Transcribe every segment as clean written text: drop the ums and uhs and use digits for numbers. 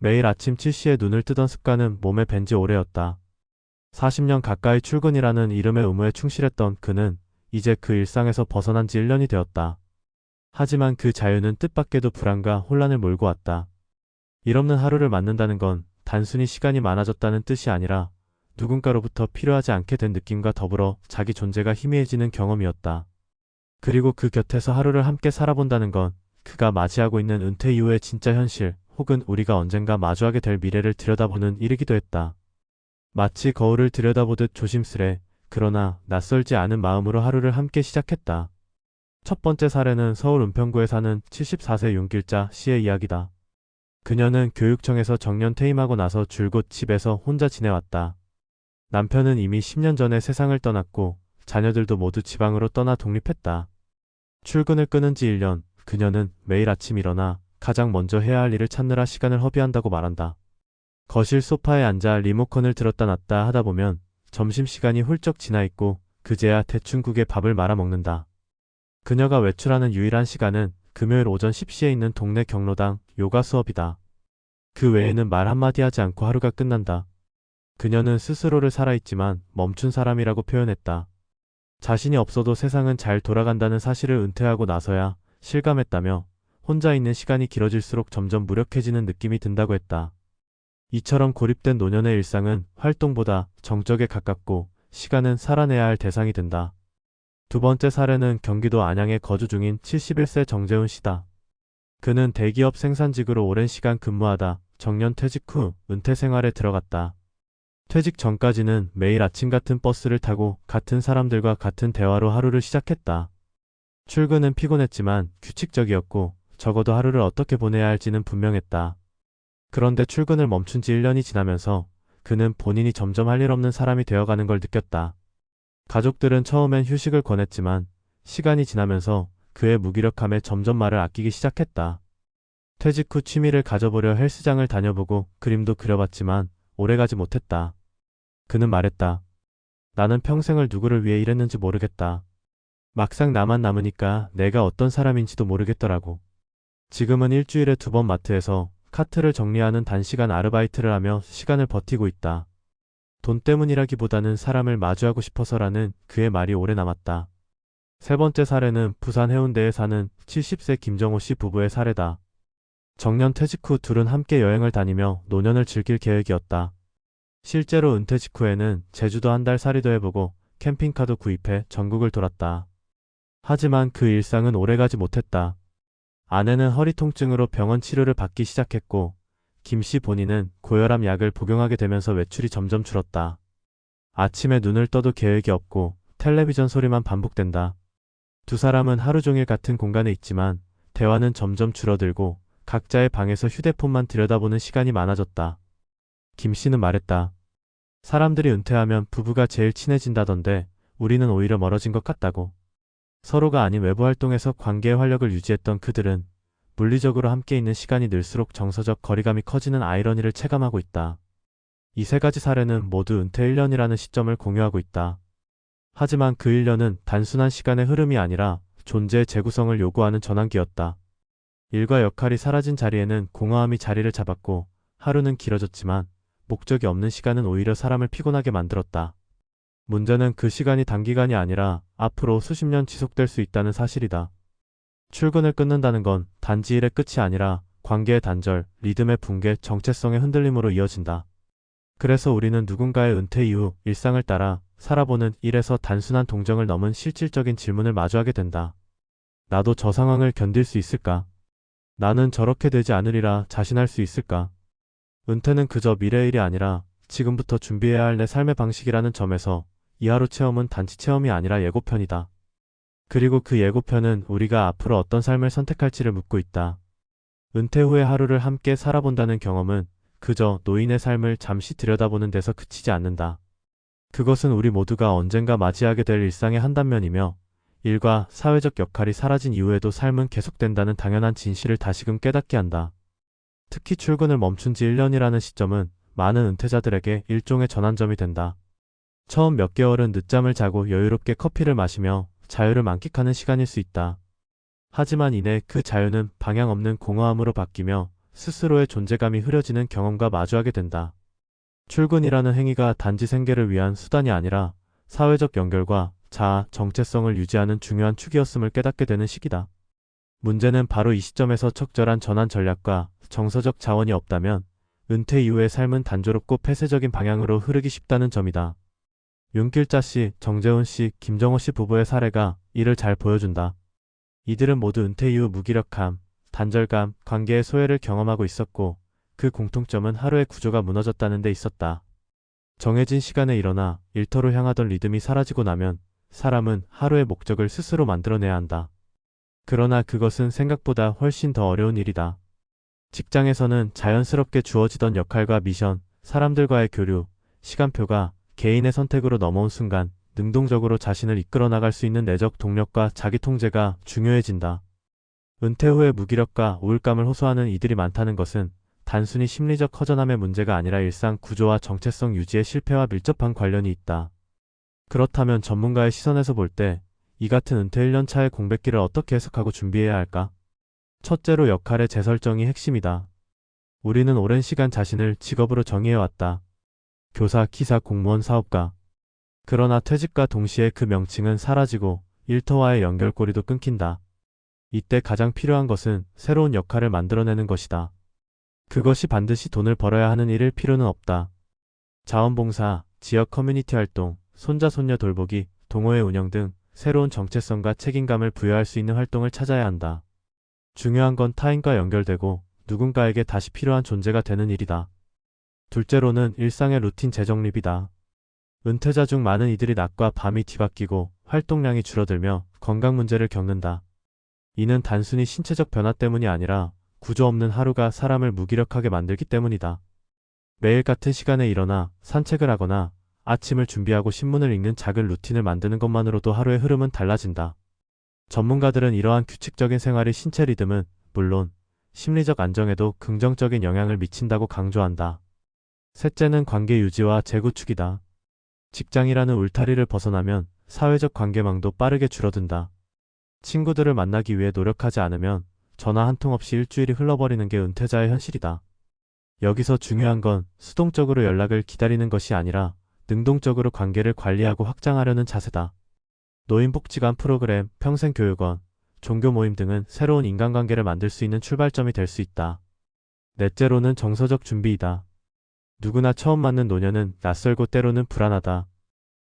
매일 아침 7시에 눈을 뜨던 습관은 몸에 밴지 오래였다. 40년 가까이 출근이라는 이름의 의무에 충실했던 그는 이제 그 일상에서 벗어난 지 1년이 되었다. 하지만 그 자유는 뜻밖에도 불안과 혼란을 몰고 왔다. 일 없는 하루를 맞는다는 건 단순히 시간이 많아졌다는 뜻이 아니라 누군가로부터 필요하지 않게 된 느낌과 더불어 자기 존재가 희미해지는 경험이었다. 그리고 그 곁에서 하루를 함께 살아본다는 건 그가 맞이하고 있는 은퇴 이후의 진짜 현실 혹은 우리가 언젠가 마주하게 될 미래를 들여다보는 일이기도 했다. 마치 거울을 들여다보듯 조심스레 그러나 낯설지 않은 마음으로 하루를 함께 시작했다. 첫 번째 사례는 서울 은평구에 사는 74세 윤길자 씨의 이야기다. 그녀는 교육청에서 정년 퇴임하고 나서 줄곧 집에서 혼자 지내왔다. 남편은 이미 10년 전에 세상을 떠났고 자녀들도 모두 지방으로 떠나 독립했다. 출근을 끊은 지 1년, 그녀는 매일 아침 일어나 가장 먼저 해야 할 일을 찾느라 시간을 허비한다고 말한다. 거실 소파에 앉아 리모컨을 들었다 놨다 하다 보면 점심시간이 훌쩍 지나 있고 그제야 대충 국에 밥을 말아 먹는다. 그녀가 외출하는 유일한 시간은 금요일 오전 10시에 있는 동네 경로당 요가 수업이다. 그 외에는 말 한마디 하지 않고 하루가 끝난다. 그녀는 스스로를 살아있지만 멈춘 사람이라고 표현했다. 자신이 없어도 세상은 잘 돌아간다는 사실을 은퇴하고 나서야 실감했다며 혼자 있는 시간이 길어질수록 점점 무력해지는 느낌이 든다고 했다. 이처럼 고립된 노년의 일상은 활동보다 정적에 가깝고 시간은 살아내야 할 대상이 된다. 두 번째 사례는 경기도 안양에 거주 중인 71세 정재훈 씨다. 그는 대기업 생산직으로 오랜 시간 근무하다 정년 퇴직 후 은퇴 생활에 들어갔다. 퇴직 전까지는 매일 아침 같은 버스를 타고 같은 사람들과 같은 대화로 하루를 시작했다. 출근은 피곤했지만 규칙적이었고 적어도 하루를 어떻게 보내야 할지는 분명했다. 그런데 출근을 멈춘 지 1년이 지나면서 그는 본인이 점점 할 일 없는 사람이 되어가는 걸 느꼈다. 가족들은 처음엔 휴식을 권했지만 시간이 지나면서 그의 무기력함에 점점 말을 아끼기 시작했다. 퇴직 후 취미를 가져보려 헬스장을 다녀보고 그림도 그려봤지만 오래가지 못했다. 그는 말했다. 나는 평생을 누구를 위해 일했는지 모르겠다. 막상 나만 남으니까 내가 어떤 사람인지도 모르겠더라고. 지금은 일주일에 2번 마트에서 카트를 정리하는 단시간 아르바이트를 하며 시간을 버티고 있다. 돈 때문이라기보다는 사람을 마주하고 싶어서라는 그의 말이 오래 남았다. 세 번째 사례는 부산 해운대에 사는 70세 김정호 씨 부부의 사례다. 정년 퇴직 후 둘은 함께 여행을 다니며 노년을 즐길 계획이었다. 실제로 은퇴 직후에는 제주도 한 달 살이도 해보고 캠핑카도 구입해 전국을 돌았다. 하지만 그 일상은 오래가지 못했다. 아내는 허리 통증으로 병원 치료를 받기 시작했고 김 씨 본인은 고혈압 약을 복용하게 되면서 외출이 점점 줄었다. 아침에 눈을 떠도 계획이 없고 텔레비전 소리만 반복된다. 두 사람은 하루 종일 같은 공간에 있지만 대화는 점점 줄어들고 각자의 방에서 휴대폰만 들여다보는 시간이 많아졌다. 김 씨는 말했다. 사람들이 은퇴하면 부부가 제일 친해진다던데 우리는 오히려 멀어진 것 같다고. 서로가 아닌 외부 활동에서 관계의 활력을 유지했던 그들은 물리적으로 함께 있는 시간이 늘수록 정서적 거리감이 커지는 아이러니를 체감하고 있다. 이 세 가지 사례는 모두 은퇴 1년이라는 시점을 공유하고 있다. 하지만 그 1년은 단순한 시간의 흐름이 아니라 존재의 재구성을 요구하는 전환기였다. 일과 역할이 사라진 자리에는 공허함이 자리를 잡았고 하루는 길어졌지만 목적이 없는 시간은 오히려 사람을 피곤하게 만들었다. 문제는 그 시간이 단기간이 아니라 앞으로 수십 년 지속될 수 있다는 사실이다. 출근을 끊는다는 건 단지 일의 끝이 아니라 관계의 단절, 리듬의 붕괴, 정체성의 흔들림으로 이어진다. 그래서 우리는 누군가의 은퇴 이후 일상을 따라 살아보는 일에서 단순한 동정을 넘은 실질적인 질문을 마주하게 된다. 나도 저 상황을 견딜 수 있을까? 나는 저렇게 되지 않으리라 자신할 수 있을까? 은퇴는 그저 미래의 일이 아니라 지금부터 준비해야 할 내 삶의 방식이라는 점에서 이 하루 체험은 단지 체험이 아니라 예고편이다. 그리고 그 예고편은 우리가 앞으로 어떤 삶을 선택할지를 묻고 있다. 은퇴 후의 하루를 함께 살아본다는 경험은 그저 노인의 삶을 잠시 들여다보는 데서 그치지 않는다. 그것은 우리 모두가 언젠가 맞이하게 될 일상의 한 단면이며 일과 사회적 역할이 사라진 이후에도 삶은 계속된다는 당연한 진실을 다시금 깨닫게 한다. 특히 출근을 멈춘 지 1년이라는 시점은 많은 은퇴자들에게 일종의 전환점이 된다. 처음 몇 개월은 늦잠을 자고 여유롭게 커피를 마시며 자유를 만끽하는 시간일 수 있다. 하지만 이내 그 자유는 방향 없는 공허함으로 바뀌며 스스로의 존재감이 흐려지는 경험과 마주하게 된다. 출근이라는 행위가 단지 생계를 위한 수단이 아니라 사회적 연결과 자아, 정체성을 유지하는 중요한 축이었음을 깨닫게 되는 시기다. 문제는 바로 이 시점에서 적절한 전환 전략과 정서적 자원이 없다면 은퇴 이후의 삶은 단조롭고 폐쇄적인 방향으로 흐르기 쉽다는 점이다. 윤길자 씨, 정재훈 씨, 김정호 씨 부부의 사례가 이를 잘 보여준다. 이들은 모두 은퇴 이후 무기력함, 단절감, 관계의 소외를 경험하고 있었고 그 공통점은 하루의 구조가 무너졌다는 데 있었다. 정해진 시간에 일어나 일터로 향하던 리듬이 사라지고 나면 사람은 하루의 목적을 스스로 만들어내야 한다. 그러나 그것은 생각보다 훨씬 더 어려운 일이다. 직장에서는 자연스럽게 주어지던 역할과 미션, 사람들과의 교류, 시간표가 개인의 선택으로 넘어온 순간 능동적으로 자신을 이끌어 나갈 수 있는 내적 동력과 자기 통제가 중요해진다. 은퇴 후에 무기력과 우울감을 호소하는 이들이 많다는 것은 단순히 심리적 허전함의 문제가 아니라 일상 구조와 정체성 유지의 실패와 밀접한 관련이 있다. 그렇다면 전문가의 시선에서 볼 때 이 같은 은퇴 1년 차의 공백기를 어떻게 해석하고 준비해야 할까? 첫째로 역할의 재설정이 핵심이다. 우리는 오랜 시간 자신을 직업으로 정의해왔다. 교사, 기사, 공무원, 사업가. 그러나 퇴직과 동시에 그 명칭은 사라지고 일터와의 연결고리도 끊긴다. 이때 가장 필요한 것은 새로운 역할을 만들어내는 것이다. 그것이 반드시 돈을 벌어야 하는 일일 필요는 없다. 자원봉사, 지역 커뮤니티 활동, 손자 손녀 돌보기, 동호회 운영 등 새로운 정체성과 책임감을 부여할 수 있는 활동을 찾아야 한다. 중요한 건 타인과 연결되고 누군가에게 다시 필요한 존재가 되는 일이다. 둘째로는 일상의 루틴 재정립이다. 은퇴자 중 많은 이들이 낮과 밤이 뒤바뀌고 활동량이 줄어들며 건강 문제를 겪는다. 이는 단순히 신체적 변화 때문이 아니라 구조 없는 하루가 사람을 무기력하게 만들기 때문이다. 매일 같은 시간에 일어나 산책을 하거나 아침을 준비하고 신문을 읽는 작은 루틴을 만드는 것만으로도 하루의 흐름은 달라진다. 전문가들은 이러한 규칙적인 생활이 신체 리듬은 물론 심리적 안정에도 긍정적인 영향을 미친다고 강조한다. 셋째는 관계 유지와 재구축이다. 직장이라는 울타리를 벗어나면 사회적 관계망도 빠르게 줄어든다. 친구들을 만나기 위해 노력하지 않으면 전화 한 통 없이 일주일이 흘러버리는 게 은퇴자의 현실이다. 여기서 중요한 건 수동적으로 연락을 기다리는 것이 아니라 능동적으로 관계를 관리하고 확장하려는 자세다. 노인복지관 프로그램, 평생교육원, 종교 모임 등은 새로운 인간관계를 만들 수 있는 출발점이 될 수 있다. 넷째로는 정서적 준비이다. 누구나 처음 맞는 노년은 낯설고 때로는 불안하다.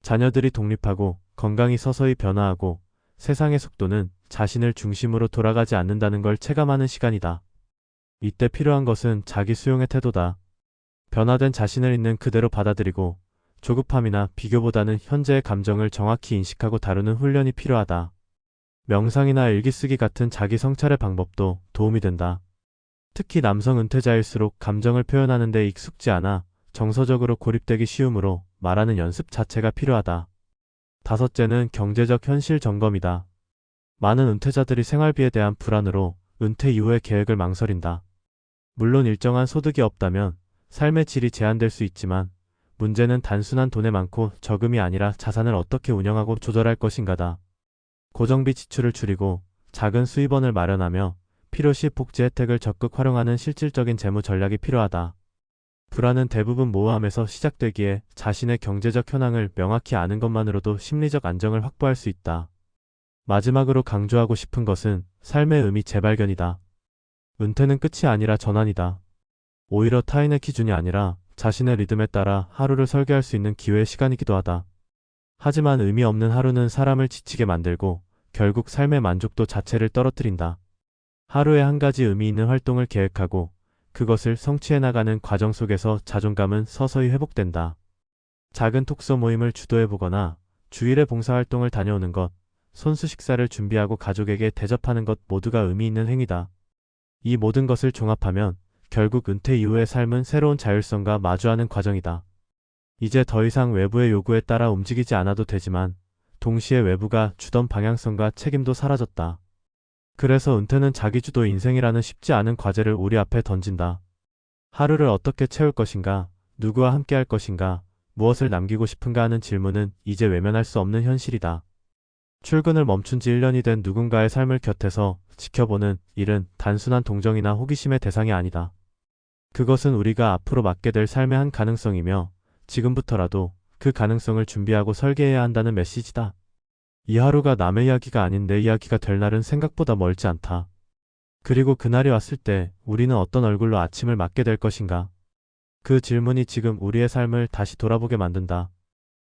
자녀들이 독립하고 건강이 서서히 변화하고 세상의 속도는 자신을 중심으로 돌아가지 않는다는 걸 체감하는 시간이다. 이때 필요한 것은 자기 수용의 태도다. 변화된 자신을 있는 그대로 받아들이고 조급함이나 비교보다는 현재의 감정을 정확히 인식하고 다루는 훈련이 필요하다. 명상이나 일기쓰기 같은 자기 성찰의 방법도 도움이 된다. 특히 남성 은퇴자일수록 감정을 표현하는 데 익숙지 않아 정서적으로 고립되기 쉬우므로 말하는 연습 자체가 필요하다. 다섯째는 경제적 현실 점검이다. 많은 은퇴자들이 생활비에 대한 불안으로 은퇴 이후의 계획을 망설인다. 물론 일정한 소득이 없다면 삶의 질이 제한될 수 있지만 문제는 단순한 돈에 많고 적음이 아니라 자산을 어떻게 운영하고 조절할 것인가다. 고정비 지출을 줄이고 작은 수입원을 마련하며 필요시 복지 혜택을 적극 활용하는 실질적인 재무 전략이 필요하다. 불안은 대부분 모호함에서 시작되기에 자신의 경제적 현황을 명확히 아는 것만으로도 심리적 안정을 확보할 수 있다. 마지막으로 강조하고 싶은 것은 삶의 의미 재발견이다. 은퇴는 끝이 아니라 전환이다. 오히려 타인의 기준이 아니라 자신의 리듬에 따라 하루를 설계할 수 있는 기회의 시간이기도 하다. 하지만 의미 없는 하루는 사람을 지치게 만들고 결국 삶의 만족도 자체를 떨어뜨린다. 하루에 한 가지 의미 있는 활동을 계획하고 그것을 성취해 나가는 과정 속에서 자존감은 서서히 회복된다. 작은 독서 모임을 주도해보거나 주일에 봉사활동을 다녀오는 것, 손수 식사를 준비하고 가족에게 대접하는 것 모두가 의미 있는 행위다. 이 모든 것을 종합하면 결국 은퇴 이후의 삶은 새로운 자율성과 마주하는 과정이다. 이제 더 이상 외부의 요구에 따라 움직이지 않아도 되지만 동시에 외부가 주던 방향성과 책임도 사라졌다. 그래서 은퇴는 자기주도 인생이라는 쉽지 않은 과제를 우리 앞에 던진다. 하루를 어떻게 채울 것인가, 누구와 함께 할 것인가, 무엇을 남기고 싶은가 하는 질문은 이제 외면할 수 없는 현실이다. 출근을 멈춘 지 1년이 된 누군가의 삶을 곁에서 지켜보는 일은 단순한 동정이나 호기심의 대상이 아니다. 그것은 우리가 앞으로 맞게 될 삶의 한 가능성이며 지금부터라도 그 가능성을 준비하고 설계해야 한다는 메시지다. 이 하루가 남의 이야기가 아닌 내 이야기가 될 날은 생각보다 멀지 않다. 그리고 그날이 왔을 때 우리는 어떤 얼굴로 아침을 맞게 될 것인가? 그 질문이 지금 우리의 삶을 다시 돌아보게 만든다.